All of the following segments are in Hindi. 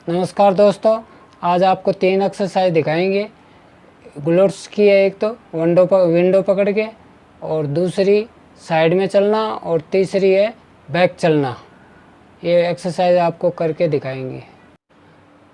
नमस्कार दोस्तों, आज आपको 3 एक्सरसाइज दिखाएंगे। ग्लूट्स की है, एक तो विंडो पकड़ के, और दूसरी साइड में चलना, और तीसरी है बैक चलना। ये एक्सरसाइज आपको करके दिखाएंगे।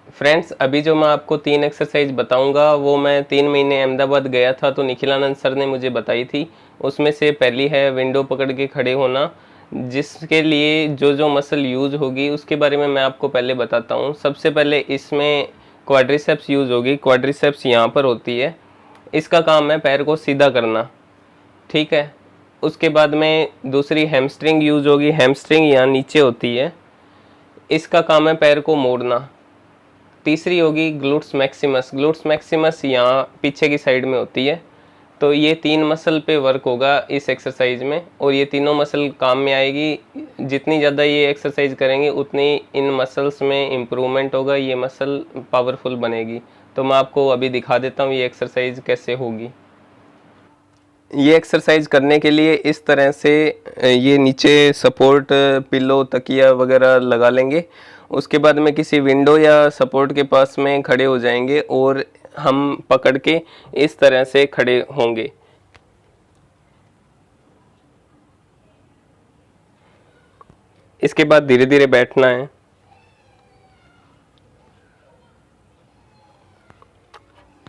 फ्रेंड्स, अभी जो मैं आपको 3 एक्सरसाइज बताऊंगा वो मैं 3 महीने अहमदाबाद गया था तो निखिलानंद सर ने मुझे बताई थी। उसमें से पहली है विंडो पकड़ के खड़े होना, जिसके लिए जो जो मसल यूज होगी उसके बारे में मैं आपको पहले बताता हूँ। सबसे पहले इसमें क्वाड्रिसेप्स यूज होगी। क्वाड्रिसेप्स यहाँ पर होती है, इसका काम है पैर को सीधा करना, ठीक है। उसके बाद में दूसरी हैमस्ट्रिंग यूज होगी। हैमस्ट्रिंग यहाँ नीचे होती है, इसका काम है पैर को मोड़ना। तीसरी होगी ग्लूट्स मैक्सिमस। ग्लूट्स मैक्सिमस यहाँ पीछे की साइड में होती है। तो ये 3 मसल पे वर्क होगा इस एक्सरसाइज में, और ये तीनों मसल काम में आएगी। जितनी ज़्यादा ये एक्सरसाइज करेंगे उतनी इन मसल्स में इम्प्रूवमेंट होगा, ये मसल पावरफुल बनेगी। तो मैं आपको अभी दिखा देता हूँ ये एक्सरसाइज कैसे होगी। ये एक्सरसाइज करने के लिए इस तरह से ये नीचे सपोर्ट पिलो तकिया वगैरह लगा लेंगे। उसके बाद में किसी विंडो या सपोर्ट के पास में खड़े हो जाएंगे और हम पकड़ के इस तरह से खड़े होंगे। इसके बाद धीरे धीरे बैठना है।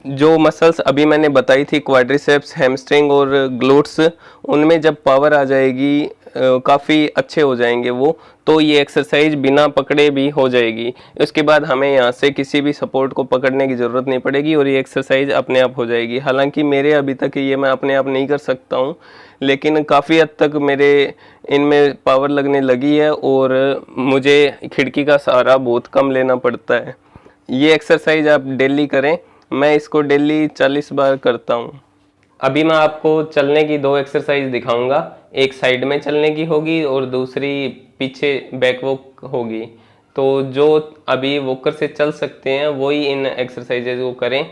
जो मसल्स अभी मैंने बताई थी, क्वाड्रिसेप्स, हैमस्ट्रिंग और ग्लूट्स, उनमें जब पावर आ जाएगी, काफ़ी अच्छे हो जाएंगे वो, तो ये एक्सरसाइज बिना पकड़े भी हो जाएगी। उसके बाद हमें यहाँ से किसी भी सपोर्ट को पकड़ने की ज़रूरत नहीं पड़ेगी और ये एक्सरसाइज अपने आप हो जाएगी। हालांकि मेरे अभी तक ये मैं अपने आप नहीं कर सकता हूँ, लेकिन काफ़ी हद तक मेरे इनमें पावर लगने लगी है और मुझे खिड़की का सहारा बहुत कम लेना पड़ता है। ये एक्सरसाइज आप डेली करें। मैं इसको डेली 40 बार करता हूँ। अभी मैं आपको चलने की 2 एक्सरसाइज दिखाऊंगा। एक साइड में चलने की होगी और दूसरी पीछे बैक वॉक होगी। तो जो अभी वॉकर से चल सकते हैं वही इन एक्सरसाइजेज को करें।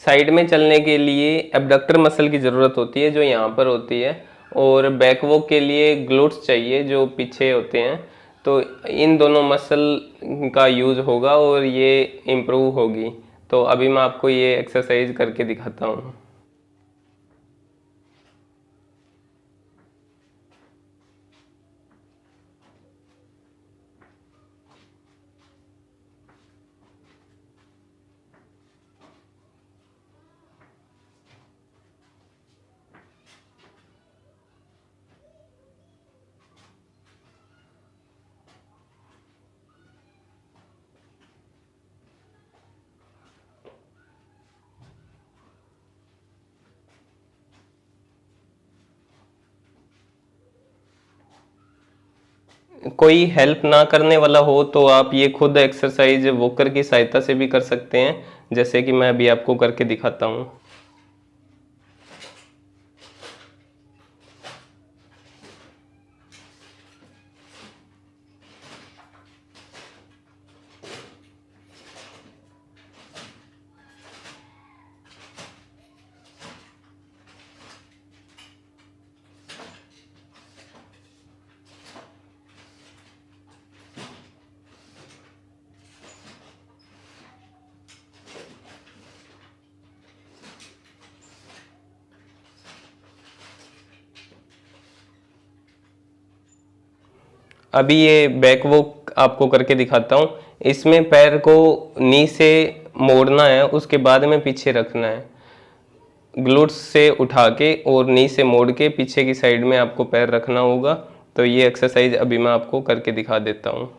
साइड में चलने के लिए एब्डक्टर मसल की ज़रूरत होती है जो यहाँ पर होती है, और बैक वॉक के लिए ग्लूट्स चाहिए जो पीछे होते हैं। तो इन दोनों मसल का यूज़ होगा और ये इम्प्रूव होगी। तो अभी मैं आपको ये एक्सरसाइज करके दिखाता हूँ। कोई हेल्प ना करने वाला हो तो आप ये खुद एक्सरसाइज वॉकर की सहायता से भी कर सकते हैं, जैसे कि मैं अभी आपको करके दिखाता हूँ। अभी ये बैक वॉक आपको करके दिखाता हूँ। इसमें पैर को नी से मोड़ना है, उसके बाद में पीछे रखना है। ग्लूट्स से उठा के और नी से मोड़ के पीछे की साइड में आपको पैर रखना होगा। तो ये एक्सरसाइज अभी मैं आपको करके दिखा देता हूँ।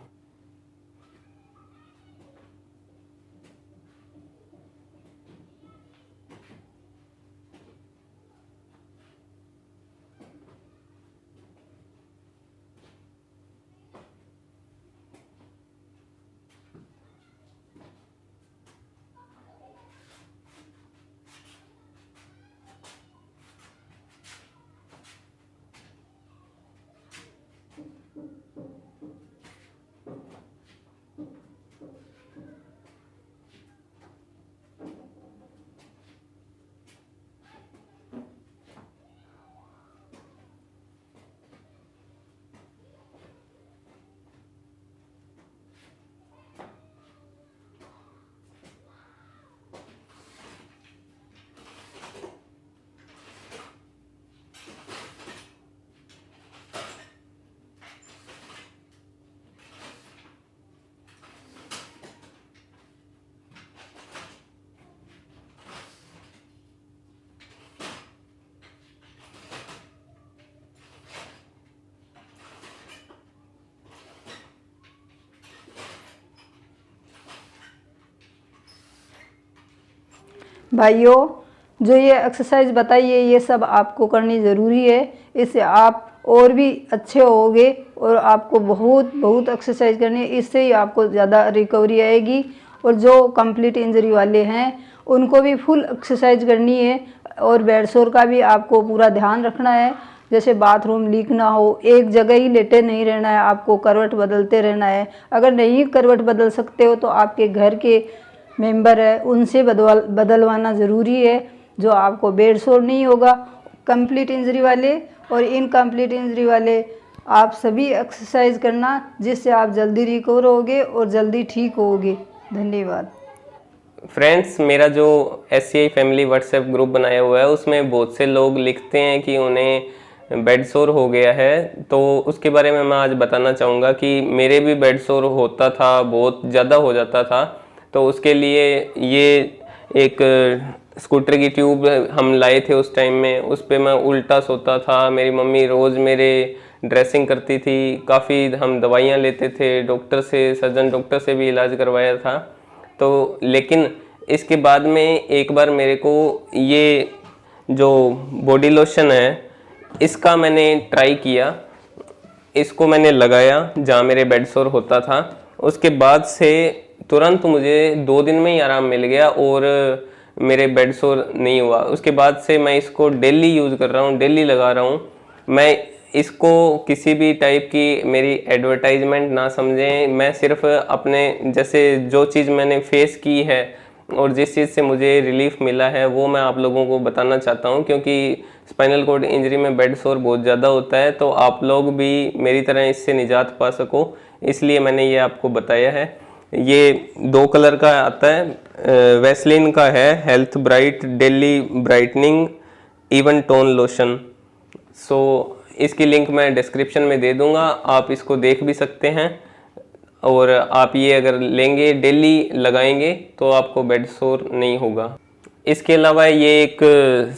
भाइयों, जो ये एक्सरसाइज बताई है ये सब आपको करनी ज़रूरी है। इससे आप और भी अच्छे होगे और आपको बहुत एक्सरसाइज करनी है, इससे ही आपको ज़्यादा रिकवरी आएगी। और जो कंप्लीट इंजरी वाले हैं उनको भी फुल एक्सरसाइज करनी है। और बेड सोर का भी आपको पूरा ध्यान रखना है, जैसे बाथरूम लीक ना हो, एक जगह ही लेटे नहीं रहना है, आपको करवट बदलते रहना है। अगर नहीं करवट बदल सकते हो तो आपके घर के मेंबर है उनसे बदलवाना ज़रूरी है, जो आपको बेड सोर नहीं होगा। कंप्लीट इंजरी वाले और इनकम्प्लीट इंजरी वाले आप सभी एक्सरसाइज करना, जिससे आप जल्दी रिकवर होगे और जल्दी ठीक होगे। धन्यवाद। फ्रेंड्स, मेरा जो SCI फैमिली व्हाट्सएप ग्रुप बनाया हुआ है उसमें बहुत से लोग लिखते हैं कि उन्हें बेड सोर हो गया है, तो उसके बारे में मैं आज बताना चाहूँगा कि मेरे भी बेड सोर होता था, बहुत ज़्यादा हो जाता था। तो उसके लिए ये एक स्कूटर की ट्यूब हम लाए थे उस टाइम में, उस पर मैं उल्टा सोता था। मेरी मम्मी रोज़ मेरे ड्रेसिंग करती थी, काफ़ी हम दवाइयाँ लेते थे, डॉक्टर से, सर्जन डॉक्टर से भी इलाज करवाया था। तो लेकिन इसके बाद में एक बार मेरे को ये जो बॉडी लोशन है इसका मैंने ट्राई किया, इसको मैंने लगाया जहाँ मेरे बेड सोर होता था। उसके बाद से तुरंत मुझे 2 दिन में ही आराम मिल गया और मेरे बेड सोर नहीं हुआ। उसके बाद से मैं इसको डेली यूज़ कर रहा हूँ, डेली लगा रहा हूँ। मैं इसको किसी भी टाइप की मेरी एडवर्टाइजमेंट ना समझें, मैं सिर्फ अपने जैसे जो चीज़ मैंने फेस की है और जिस चीज़ से मुझे रिलीफ मिला है वो मैं आप लोगों को बताना चाहता हूँ, क्योंकि स्पाइनल कॉर्ड इंजरी में बेड सोर बहुत ज़्यादा होता है, तो आप लोग भी मेरी तरह इससे निजात पा सको, इसलिए मैंने ये आपको बताया है। ये 2 कलर का आता है, वैसलीन का है health bright daily brightening even tone lotion. So इसकी लिंक मैं डिस्क्रिप्शन में दे दूंगा, आप इसको देख भी सकते हैं। और आप ये अगर लेंगे, डेली लगाएंगे तो आपको बेड सोर नहीं होगा। इसके अलावा ये एक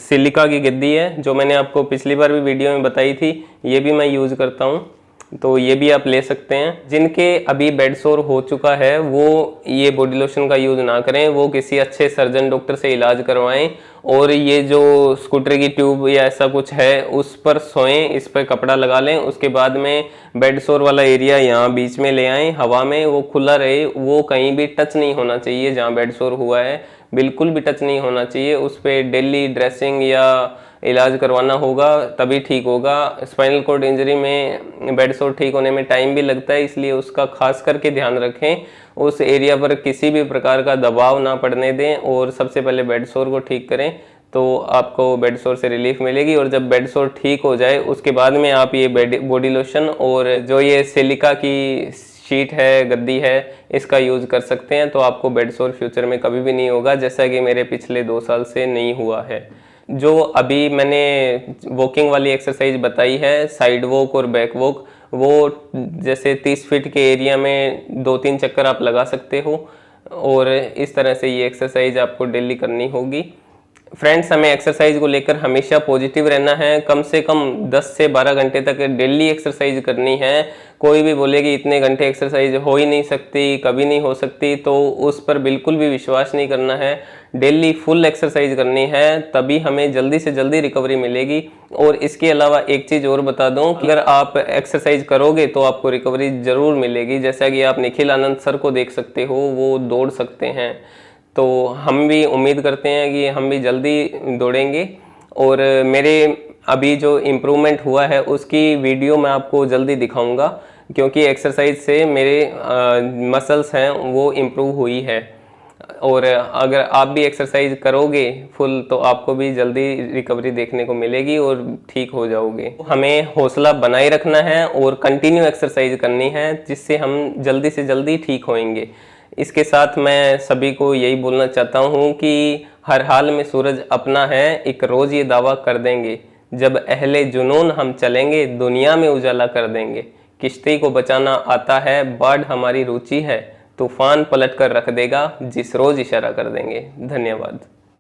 सिलिका की गद्दी है जो मैंने आपको पिछली बार भी वीडियो में बताई थी, ये भी मैं यूज़ करता हूँ, तो ये भी आप ले सकते हैं। जिनके अभी बेड सोर हो चुका है वो ये बॉडी लोशन का यूज़ ना करें, वो किसी अच्छे सर्जन डॉक्टर से इलाज करवाएं और ये जो स्कूटर की ट्यूब या ऐसा कुछ है उस पर सोएं, इस पर कपड़ा लगा लें। उसके बाद में बेड सोर वाला एरिया यहाँ बीच में ले आएँ, हवा में वो खुला रहे, वो कहीं भी टच नहीं होना चाहिए। जहाँ बेड सोर हुआ है बिल्कुल भी टच नहीं होना चाहिए। उस पर डेली ड्रेसिंग या इलाज करवाना होगा तभी ठीक होगा। स्पाइनल कॉर्ड इंजरी में बेड सोर ठीक होने में टाइम भी लगता है, इसलिए उसका खास करके ध्यान रखें। उस एरिया पर किसी भी प्रकार का दबाव ना पड़ने दें और सबसे पहले बेड सोर को ठीक करें, तो आपको बेड सोर से रिलीफ मिलेगी। और जब बेड सोर ठीक हो जाए उसके बाद में आप ये बॉडी लोशन और जो ये सिलिका की शीट है, गद्दी है, इसका यूज़ कर सकते हैं, तो आपको बेड सोर फ्यूचर में कभी भी नहीं होगा, जैसा कि मेरे पिछले 2 साल से नहीं हुआ है। जो अभी मैंने वॉकिंग वाली एक्सरसाइज बताई है, साइड वॉक और बैक वॉक, वो जैसे 30 फीट के एरिया में 2-3 चक्कर आप लगा सकते हो और इस तरह से ये एक्सरसाइज आपको डेली करनी होगी। फ्रेंड्स, हमें एक्सरसाइज को लेकर हमेशा पॉजिटिव रहना है। कम से कम 10 से 12 घंटे तक डेली एक्सरसाइज करनी है। कोई भी बोले कि इतने घंटे एक्सरसाइज हो ही नहीं सकती, कभी नहीं हो सकती, तो उस पर बिल्कुल भी विश्वास नहीं करना है। डेली फुल एक्सरसाइज करनी है, तभी हमें जल्दी से जल्दी रिकवरी मिलेगी। और इसके अलावा एक चीज़ और बता दूं कि अगर आप एक्सरसाइज करोगे तो आपको रिकवरी ज़रूर मिलेगी। जैसा कि आप निखिल आनंद सर को देख सकते हो, वो दौड़ सकते हैं, तो हम भी उम्मीद करते हैं कि हम भी जल्दी दौड़ेंगे। और मेरे अभी जो इम्प्रूवमेंट हुआ है उसकी वीडियो मैं आपको जल्दी दिखाऊंगा, क्योंकि एक्सरसाइज से मेरे मसल्स हैं वो इम्प्रूव हुई है। और अगर आप भी एक्सरसाइज करोगे फुल तो आपको भी जल्दी रिकवरी देखने को मिलेगी और ठीक हो जाओगे। हमें हौसला बनाए रखना है और कंटिन्यू एक्सरसाइज करनी है, जिससे हम जल्दी से जल्दी ठीक होएंगे। इसके साथ मैं सभी को यही बोलना चाहता हूँ कि हर हाल में सूरज अपना है, एक रोज़ ये दावा कर देंगे, जब अहले जुनून हम चलेंगे दुनिया में उजाला कर देंगे। किश्ती को बचाना आता है, बाढ़ हमारी रुचि है, तूफान पलट कर रख देगा जिस रोज़ इशारा कर देंगे। धन्यवाद।